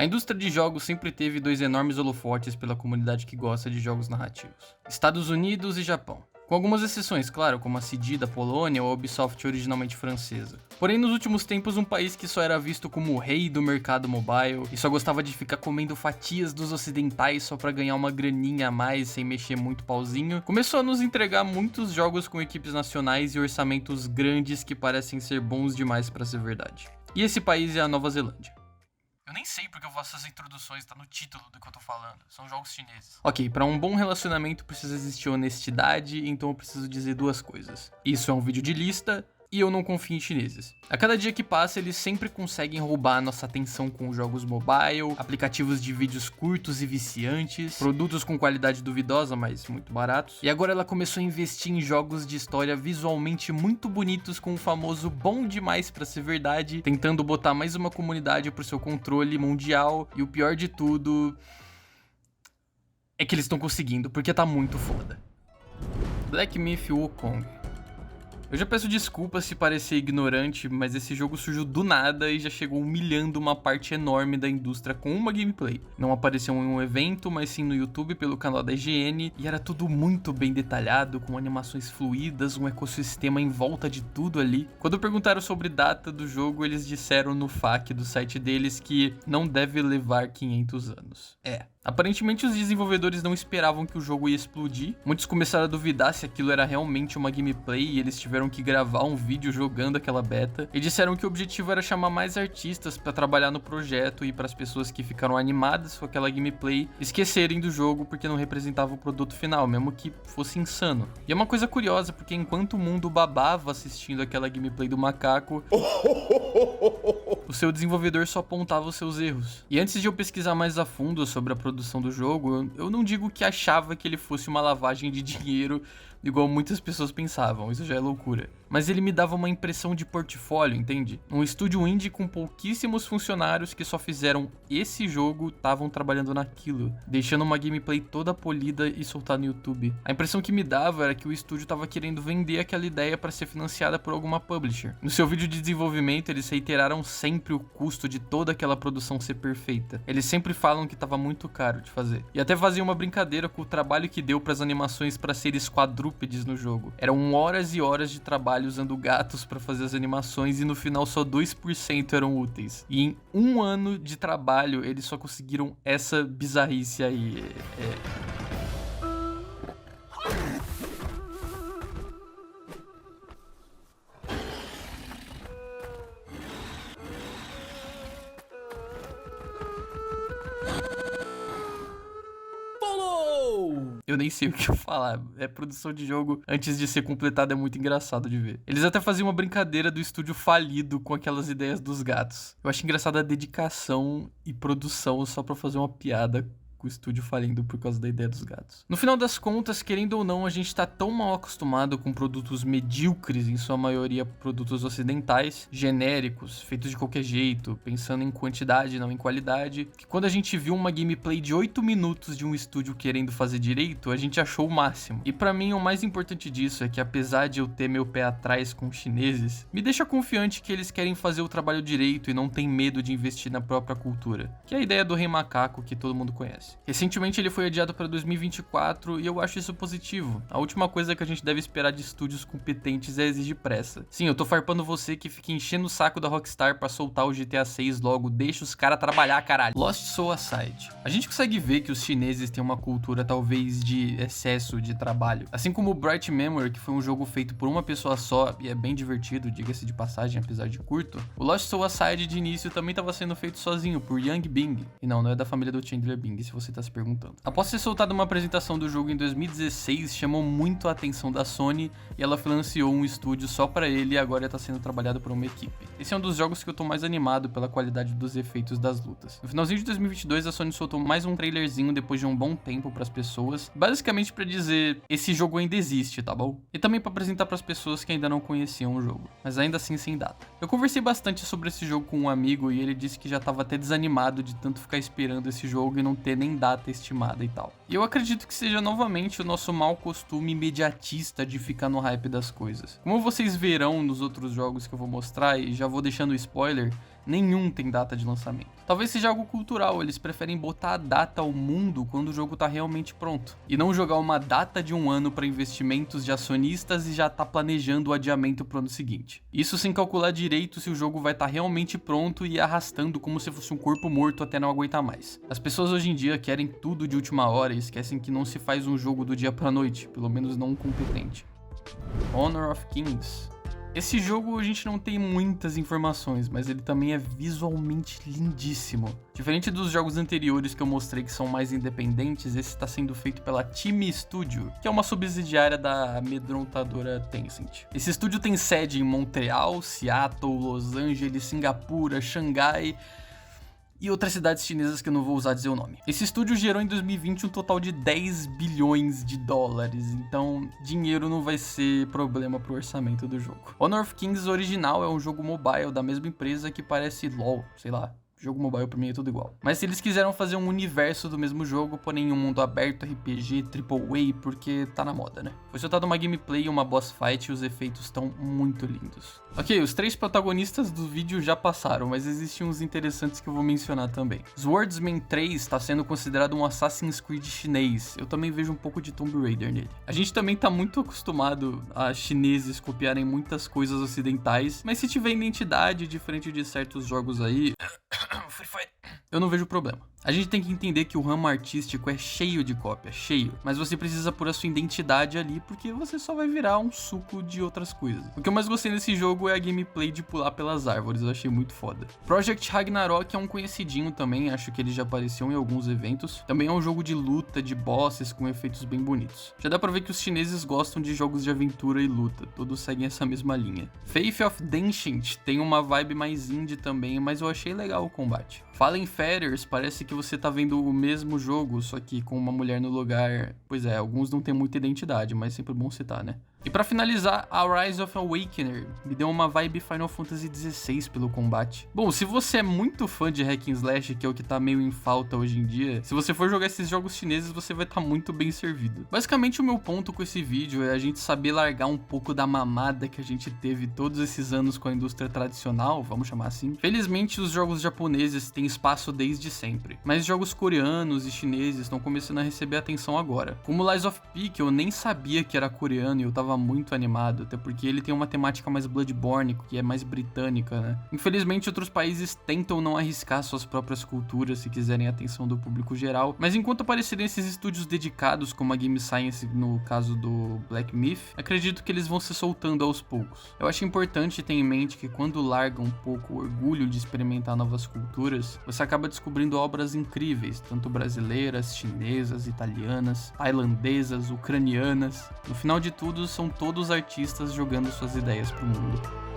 A indústria de jogos sempre teve dois enormes holofotes pela comunidade que gosta de jogos narrativos: Estados Unidos e Japão. Com algumas exceções, claro, como a CD da Polônia ou a Ubisoft originalmente francesa. Porém, nos últimos tempos, um país que só era visto como o rei do mercado mobile e só gostava de ficar comendo fatias dos ocidentais só pra ganhar uma graninha a mais sem mexer muito pauzinho, começou a nos entregar muitos jogos com equipes nacionais e orçamentos grandes que parecem ser bons demais pra ser verdade. E esse país é a Nova Zelândia. Eu nem sei porque eu faço essas introduções, tá no título do que eu tô falando. São jogos chineses. Ok, pra um bom relacionamento precisa existir honestidade, então eu preciso dizer duas coisas. Isso é um vídeo de lista e eu não confio em chineses. A cada dia que passa, eles sempre conseguem roubar a nossa atenção com jogos mobile, aplicativos de vídeos curtos e viciantes, produtos com qualidade duvidosa, mas muito baratos. E agora ela começou a investir em jogos de história visualmente muito bonitos com o famoso bom demais pra ser verdade, tentando botar mais uma comunidade pro seu controle mundial. E o pior de tudo é que eles estão conseguindo, porque tá muito foda. Black Myth Wukong. Eu já peço desculpas se parecer ignorante, mas esse jogo surgiu do nada e já chegou humilhando uma parte enorme da indústria com uma gameplay. Não apareceu em um evento, mas sim no YouTube pelo canal da IGN, e era tudo muito bem detalhado, com animações fluídas, um ecossistema em volta de tudo ali. Quando perguntaram sobre data do jogo, eles disseram no FAQ do site deles que não deve levar 500 anos. Aparentemente os desenvolvedores não esperavam que o jogo ia explodir. Muitos começaram a duvidar se aquilo era realmente uma gameplay e eles tiveram que gravar um vídeo jogando aquela beta. E disseram que o objetivo era chamar mais artistas para trabalhar no projeto e para as pessoas que ficaram animadas com aquela gameplay esquecerem do jogo porque não representava o produto final, mesmo que fosse insano. E é uma coisa curiosa porque enquanto o mundo babava assistindo aquela gameplay do macaco, o seu desenvolvedor só apontava os seus erros. E antes de eu pesquisar mais a fundo sobre a produção do jogo, eu não digo que achava que ele fosse uma lavagem de dinheiro igual muitas pessoas pensavam, isso já é loucura. Mas ele me dava uma impressão de portfólio, entende? Um estúdio indie com pouquíssimos funcionários que só fizeram esse jogo estavam trabalhando naquilo, deixando uma gameplay toda polida e soltar no YouTube. A impressão que me dava era que o estúdio tava querendo vender aquela ideia para ser financiada por alguma publisher. No seu vídeo de desenvolvimento, eles reiteraram sempre o custo de toda aquela produção ser perfeita. Eles sempre falam que tava muito caro de fazer. E até faziam uma brincadeira com o trabalho que deu para as animações para serem quadrúpedes no jogo. Eram horas e horas de trabalho usando gatos para fazer as animações e no final só 2% eram úteis. E em um ano de trabalho eles só conseguiram essa bizarrice aí. Eu nem sei o que eu falar. Produção de jogo antes de ser completada é muito engraçado de ver. Eles até faziam uma brincadeira do estúdio falido com aquelas ideias dos gatos. Eu acho engraçado a dedicação e produção só pra fazer uma piada com o estúdio falindo por causa da ideia dos gatos. No final das contas, querendo ou não, a gente tá tão mal acostumado com produtos medíocres, em sua maioria produtos ocidentais, genéricos, feitos de qualquer jeito, pensando em quantidade, não em qualidade, que quando a gente viu uma gameplay de 8 minutos de um estúdio querendo fazer direito, a gente achou o máximo. E pra mim, o mais importante disso é que apesar de eu ter meu pé atrás com os chineses, me deixa confiante que eles querem fazer o trabalho direito e não tem medo de investir na própria cultura, que é a ideia do Rei Macaco que todo mundo conhece. Recentemente ele foi adiado para 2024 e eu acho isso positivo. A última coisa que a gente deve esperar de estúdios competentes é exigir pressa. Sim, eu tô farpando você que fica enchendo o saco da Rockstar pra soltar o GTA 6 logo, deixa os caras trabalhar, caralho. Lost Soul Aside. A gente consegue ver que os chineses têm uma cultura talvez de excesso de trabalho. Assim como o Bright Memory, que foi um jogo feito por uma pessoa só e é bem divertido, diga-se de passagem, apesar de curto. O Lost Soul Aside de início também estava sendo feito sozinho por Yang Bing. E não é da família do Chandler Bing, se você tá se perguntando. Após ser soltada uma apresentação do jogo em 2016, chamou muito a atenção da Sony e ela financiou um estúdio só pra ele e agora tá sendo trabalhado por uma equipe. Esse é um dos jogos que eu tô mais animado pela qualidade dos efeitos das lutas. No finalzinho de 2022, a Sony soltou mais um trailerzinho depois de um bom tempo pras pessoas, basicamente pra dizer, esse jogo ainda existe, tá bom? E também pra apresentar pras pessoas que ainda não conheciam o jogo, mas ainda assim sem data. Eu conversei bastante sobre esse jogo com um amigo e ele disse que já tava até desanimado de tanto ficar esperando esse jogo e não ter nem data estimada e tal. E eu acredito que seja novamente o nosso mau costume imediatista de ficar no hype das coisas. Como vocês verão nos outros jogos que eu vou mostrar, e já vou deixando o spoiler, Nenhum tem data de lançamento. Talvez seja algo cultural, eles preferem botar a data ao mundo quando o jogo tá realmente pronto. E não jogar uma data de um ano para investimentos de acionistas e já tá planejando o adiamento pro ano seguinte. Isso sem calcular direito se o jogo vai estar realmente pronto e arrastando como se fosse um corpo morto até não aguentar mais. As pessoas hoje em dia querem tudo de última hora e esquecem que não se faz um jogo do dia pra noite, pelo menos não um competente. Honor of Kings. Esse jogo a gente não tem muitas informações, mas ele também é visualmente lindíssimo. Diferente dos jogos anteriores que eu mostrei que são mais independentes, esse está sendo feito pela Team Studio, que é uma subsidiária da amedrontadora Tencent. Esse estúdio tem sede em Montreal, Seattle, Los Angeles, Singapura, Xangai e outras cidades chinesas que eu não vou usar dizer o nome. Esse estúdio gerou em 2020 um total de 10 bilhões de dólares, então dinheiro não vai ser problema pro orçamento do jogo. Honor of Kings original é um jogo mobile da mesma empresa que parece LoL, sei lá. Jogo mobile pra mim é tudo igual. Mas se eles quiseram fazer um universo do mesmo jogo, porém em um mundo aberto, RPG, AAA, porque tá na moda, né? Foi soltado uma gameplay, uma boss fight e os efeitos estão muito lindos. Ok, os 3 protagonistas do vídeo já passaram, mas existem uns interessantes que eu vou mencionar também. Swordsman 3 está sendo considerado um Assassin's Creed chinês. Eu também vejo um pouco de Tomb Raider nele. A gente também tá muito acostumado a chineses copiarem muitas coisas ocidentais, mas se tiver identidade diferente de certos jogos aí... Free Fire. Eu não vejo problema. A gente tem que entender que o ramo artístico é cheio de cópia, cheio. Mas você precisa pôr a sua identidade ali, porque você só vai virar um suco de outras coisas. O que eu mais gostei nesse jogo é a gameplay de pular pelas árvores, eu achei muito foda. Project Ragnarok é um conhecidinho também, acho que ele já apareceu em alguns eventos. Também é um jogo de luta, de bosses, com efeitos bem bonitos. Já dá pra ver que os chineses gostam de jogos de aventura e luta, todos seguem essa mesma linha. Faith of the Ancient tem uma vibe mais indie também, mas eu achei legal o combate. Fallen Feathers parece que você tá vendo o mesmo jogo, só que com uma mulher no lugar. Pois é, alguns não tem muita identidade, mas sempre bom citar, né? E pra finalizar, a Rise of Awakener me deu uma vibe Final Fantasy XVI pelo combate. Bom, se você é muito fã de hack and slash, que é o que tá meio em falta hoje em dia, se você for jogar esses jogos chineses, você vai estar muito bem servido. Basicamente, o meu ponto com esse vídeo é a gente saber largar um pouco da mamada que a gente teve todos esses anos com a indústria tradicional, vamos chamar assim. Felizmente, os jogos japoneses têm espaço desde sempre, mas jogos coreanos e chineses estão começando a receber atenção agora. Como Lies of P, que eu nem sabia que era coreano e eu tava muito animado, até porque ele tem uma temática mais Bloodborne, que é mais britânica, né? Infelizmente, outros países tentam não arriscar suas próprias culturas se quiserem a atenção do público geral, mas enquanto aparecerem esses estúdios dedicados, como a Game Science no caso do Black Myth, acredito que eles vão se soltando aos poucos. Eu acho importante ter em mente que quando larga um pouco o orgulho de experimentar novas culturas, você acaba descobrindo obras incríveis, tanto brasileiras, chinesas, italianas, tailandesas, ucranianas. No final de tudo, são todos artistas jogando suas ideias pro mundo.